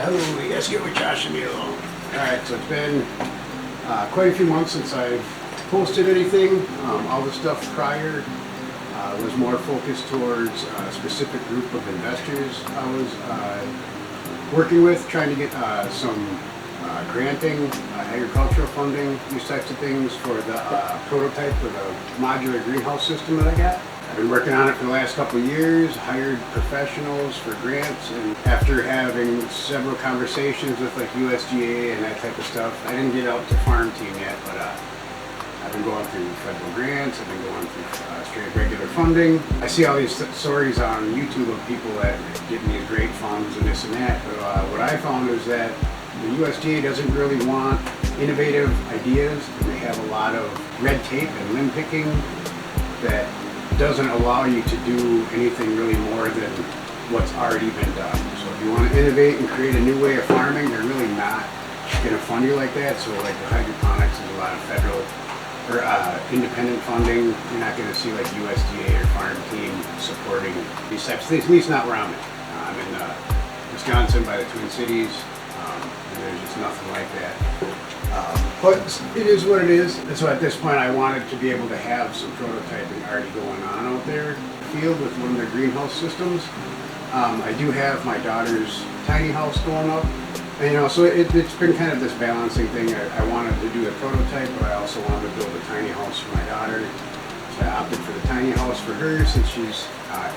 Yahoo! You guys get with Josh and me alone. Alright, so it's been quite a few months since I've posted anything. All the stuff prior was more focused towards a specific group of investors I was working with, trying to get some granting, agricultural funding, these types of things for the prototype of the modular greenhouse system that I got. I've been working on it for the last couple of years, hired professionals for grants, and after having several conversations with like USDA and that type of stuff, I didn't get out to farm team yet, but I've been going through federal grants, I've been going through straight regular funding. I see all these stories on YouTube of people that get these great funds and this and that, but what I found is that the USDA doesn't really want innovative ideas, and they have a lot of red tape and limb picking that doesn't allow you to do anything really more than what's already been done. So if you want to innovate and create a new way of farming, they're really not going to fund you like that. So like the hydroponics is a lot of federal or independent funding. You're not going to see like USDA or Farm Team supporting these types of things, at least not where I'm at. I'm in Wisconsin by the Twin Cities, and there's just nothing like that. But it is what it is. And so at this point I wanted to be able to have some prototyping already going on out there in the field with one of the greenhouse systems. I do have my daughter's tiny house going up. And, so it's been kind of this balancing thing. I wanted to do a prototype, but I also wanted to build a tiny house for my daughter. So I opted for the tiny house for her since she's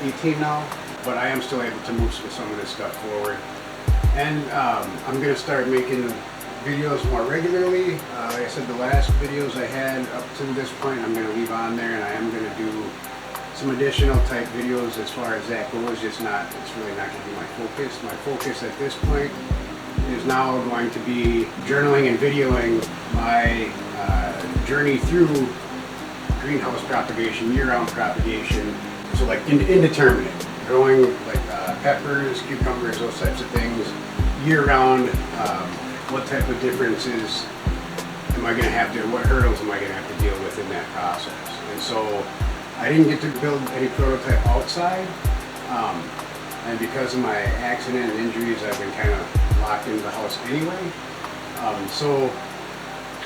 18 now. But I am still able to move some of this stuff forward. And I'm going to start making videos more regularly. Like I said, the last videos I had up to this point I'm going to leave on there, and I am going to do some additional type videos as far as that goes. It's really not going to be my focus. My focus at this point is now going to be journaling and videoing my journey through greenhouse propagation, year-round propagation. So like indeterminate, growing like peppers, cucumbers, those types of things year-round. What type of differences am I going to have to, what hurdles am I going to have to deal with in that process? And so I didn't get to build any prototype outside, and because of my accident and injuries, I've been kind of locked into the house anyway. So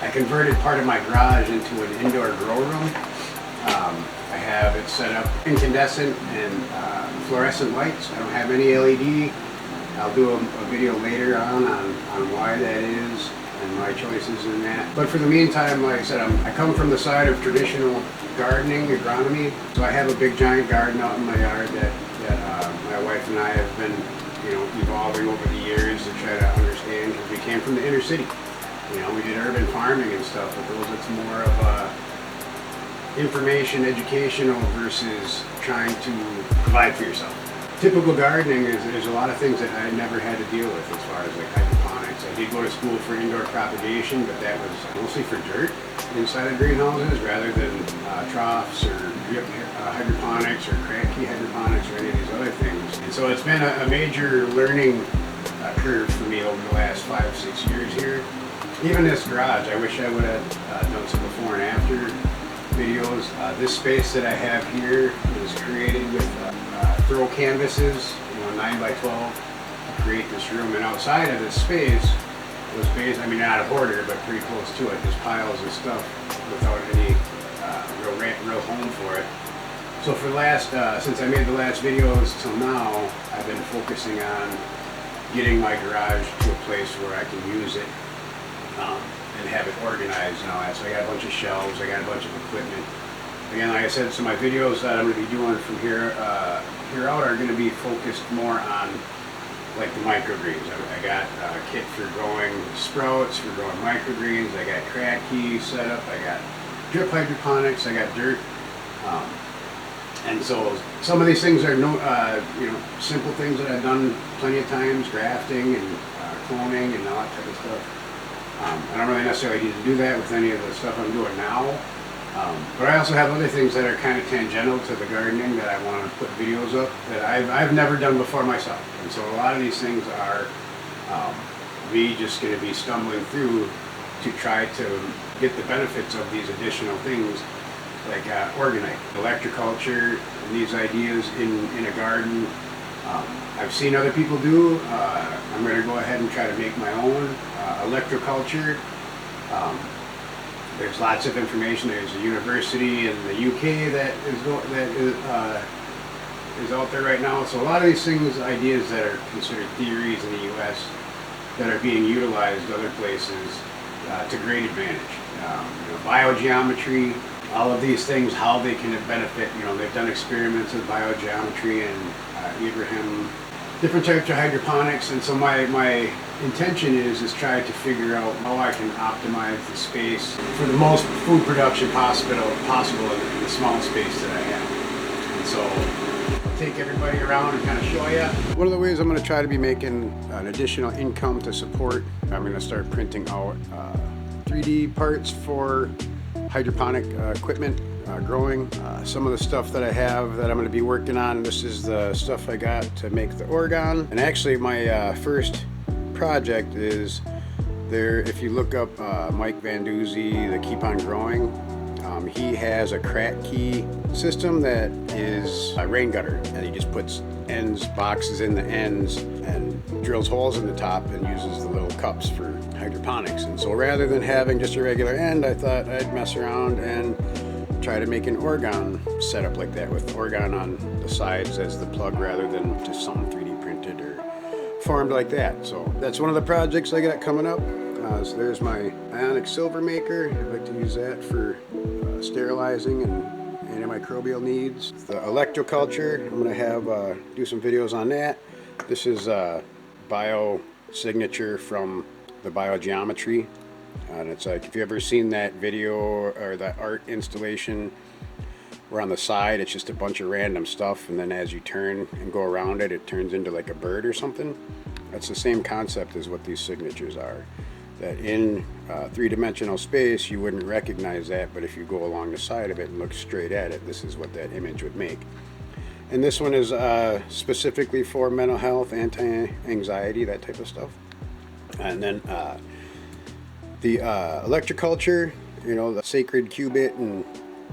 I converted part of my garage into an indoor grow room. I have it set up incandescent and fluorescent lights. I don't have any LED. I'll do a video later on why that is and my choices in that. But for the meantime, like I said, I come from the side of traditional gardening, agronomy. So I have a big giant garden out in my yard that my wife and I have been, evolving over the years to try to understand, because we came from the inner city. We did urban farming and stuff, but it's more of information, educational versus trying to provide for yourself. Typical gardening is there's a lot of things that I never had to deal with as far as like hydroponics. I did go to school for indoor propagation, but that was mostly for dirt inside of greenhouses rather than troughs or drip hydroponics or cracky hydroponics or any of these other things. And so it's been a major learning curve for me over the last 5-6 years here. Even this garage, I wish I would have done some before and after videos. This space that I have here is created with throw canvases, 9 by 12 to create this room. And outside of this space was not a hoarder, but pretty close to it, just piles of stuff without any real home for it. So for since I made the last videos till now, I've been focusing on getting my garage to a place where I can use it and have it organized and all that. So I got a bunch of shelves, I got a bunch of equipment. Again, like I said, so my videos that I'm going to be doing from here out are going to be focused more on like the microgreens. I got a kit for growing sprouts, for growing microgreens. I got cracky set up. I got drip hydroponics. I got dirt. And so some of these things are simple things that I've done plenty of times, grafting and cloning and all that type of stuff. I don't really necessarily need to do that with any of the stuff I'm doing now. But I also have other things that are kind of tangential to the gardening that I want to put videos up that I've never done before myself. And so a lot of these things are me just going to be stumbling through to try to get the benefits of these additional things like organite, electroculture, and these ideas in a garden I've seen other people do. I'm going to go ahead and try to make my own electroculture. There's lots of information. There's a university in the UK that is out there right now. So a lot of these things, ideas that are considered theories in the US that are being utilized other places to great advantage. Biogeometry, all of these things, how they can benefit. They've done experiments with biogeometry and Abraham, different types of hydroponics, and so my intention is try to figure out how I can optimize the space for the most food production possible in the small space that I have. And so I'll take everybody around and kind of show you. One of the ways I'm going to try to be making an additional income to support, I'm going to start printing out 3D parts for hydroponic equipment, growing. Some of the stuff that I have that I'm going to be working on, this is the stuff I got to make the organ. And actually my first project is there. If you look up Mike Van Doozy, the Keep On Growing, he has a crack key system that is a rain gutter, and he just puts boxes in the ends and drills holes in the top and uses the little cups for hydroponics. And so rather than having just a regular end, I thought I'd mess around and try to make an organ setup like that, with organ on the sides as the plug rather than just something 3D printed or formed like that. So that's one of the projects I got coming up. So there's my ionic silver maker. I'd like to use that for sterilizing and antimicrobial needs. The electroculture, I'm going to have do some videos on that. This is bio signature from the biogeometry. And it's like, if you've ever seen that video or that art installation where on the side it's just a bunch of random stuff, and then as you turn and go around it, it turns into like a bird or something. That's the same concept as what these signatures are. That in three-dimensional space you wouldn't recognize that, but if you go along the side of it and look straight at it, this is what that image would make. And this one is specifically for mental health, anti-anxiety, that type of stuff. And then the electroculture, the sacred cubit, and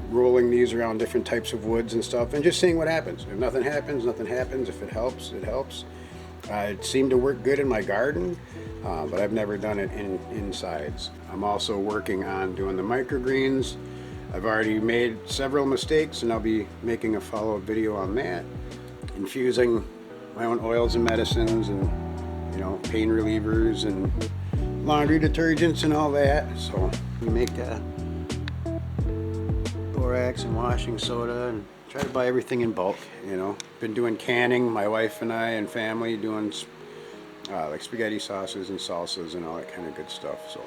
rolling these around different types of woods and stuff, and just seeing what happens. If nothing happens, nothing happens. If it helps, it helps. It seemed to work good in my garden, but I've never done it in insides. I'm also working on doing the microgreens. I've already made several mistakes, and I'll be making a follow-up video on that. Infusing my own oils and medicines, and pain relievers and laundry detergents and all that. So we make borax and washing soda, and try to buy everything in bulk. Been doing canning, my wife and I and family, doing like spaghetti sauces and salsas and all that kind of good stuff. So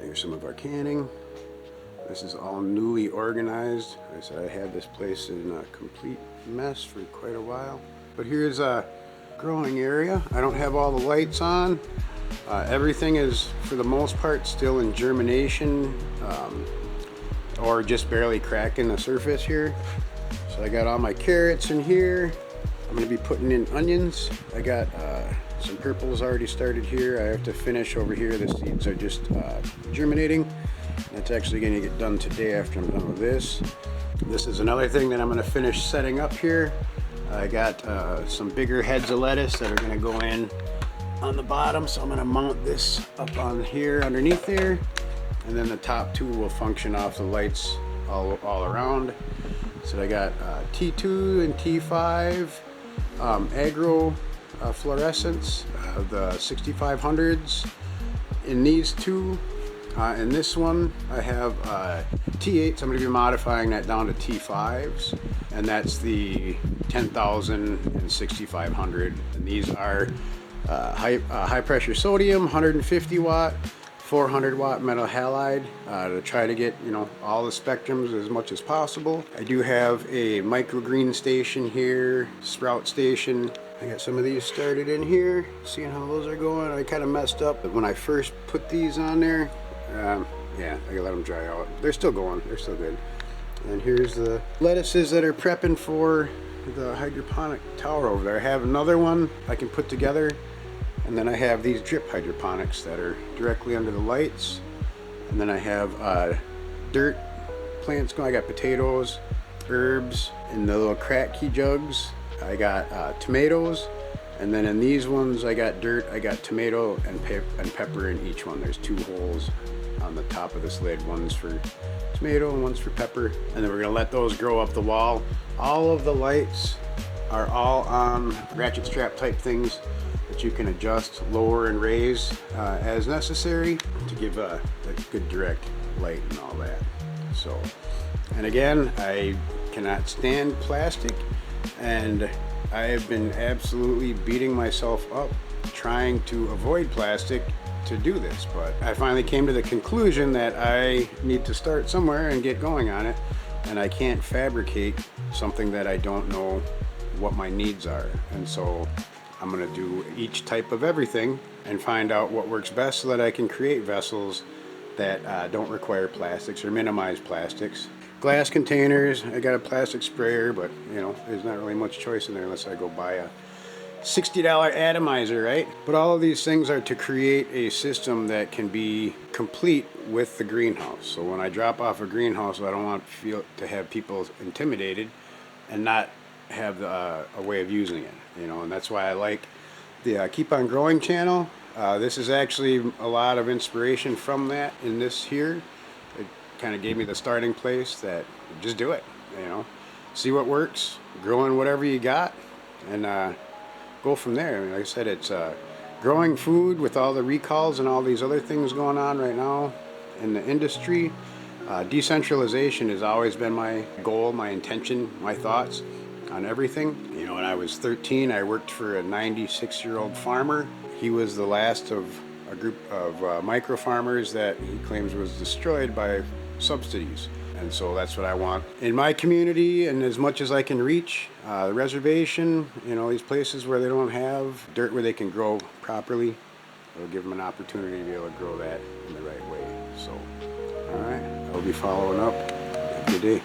here's some of our canning. This is all newly organized. Like I said, I had this place in a complete mess for quite a while. But here's a growing area. I don't have all the lights on. Everything is, for the most part, still in germination, or just barely cracking the surface here. So I got all my carrots in here. I'm going to be putting in onions. I got some purples already started here. I have to finish over here. The seeds are just germinating. That's actually going to get done today after I'm done with this. This is another thing that I'm going to finish setting up here. I got some bigger heads of lettuce that are going to go in on the bottom, so I'm going to mount this up on here underneath there, and then the top two will function off the lights all around. So I got T2 and T5 agro fluorescents, the 6500s in these two. In this one I have T8, so I'm going to be modifying that down to T5s, and that's the 10,000 and 6500. And these are high pressure sodium, 150 watt, 400 watt metal halide, to try to get all the spectrums as much as possible. I do have a microgreen station here, sprout station. I got some of these started in here, seeing how those are going. I kind of messed up, but when I first put these on there, yeah, I gotta let them dry out. They're still going, they're still good. And here's the lettuces that are prepping for the hydroponic tower over there. I have another one I can put together, and then I have these drip hydroponics that are directly under the lights. And then I have dirt plants going. I got potatoes, herbs, and the little crack key jugs. I got tomatoes, and then in these ones I got dirt. I got tomato and pepper in each one. There's 2 holes on the top of this lid. One's for tomato and one's for pepper. And then we're gonna let those grow up the wall. All of the lights are all on ratchet strap type things that you can adjust, lower and raise as necessary to give a good direct light and all that. So, and again, I cannot stand plastic, and I have been absolutely beating myself up trying to avoid plastic to do this, but I finally came to the conclusion that I need to start somewhere and get going on it, and I can't fabricate something that I don't know what my needs are. And so I'm going to do each type of everything and find out what works best so that I can create vessels that don't require plastics or minimize plastics. Glass containers, I got a plastic sprayer, but you know, there's not really much choice in there unless I go buy a $60 atomizer, right? But all of these things are to create a system that can be complete with the greenhouse. So when I drop off a greenhouse, I don't want to have people intimidated and not have a way of using it, you know. And that's why I like the Keep On Growing channel. This is actually a lot of inspiration from that in this here. It kind of gave me the starting place that just do it, you know. See what works, grow in whatever you got, and go from there. I mean, like I said, it's growing food with all the recalls and all these other things going on right now in the industry. Decentralization has always been my goal, my intention, my thoughts on everything. You know, when I was 13, I worked for a 96-year-old farmer. He was the last of a group of micro farmers that he claims was destroyed by subsidies. And so that's what I want in my community, and as much as I can reach. The reservation, you know, these places where they don't have dirt where they can grow properly, it'll give them an opportunity to be able to grow that in the right way. So, all right, I'll be following up. Have a good day.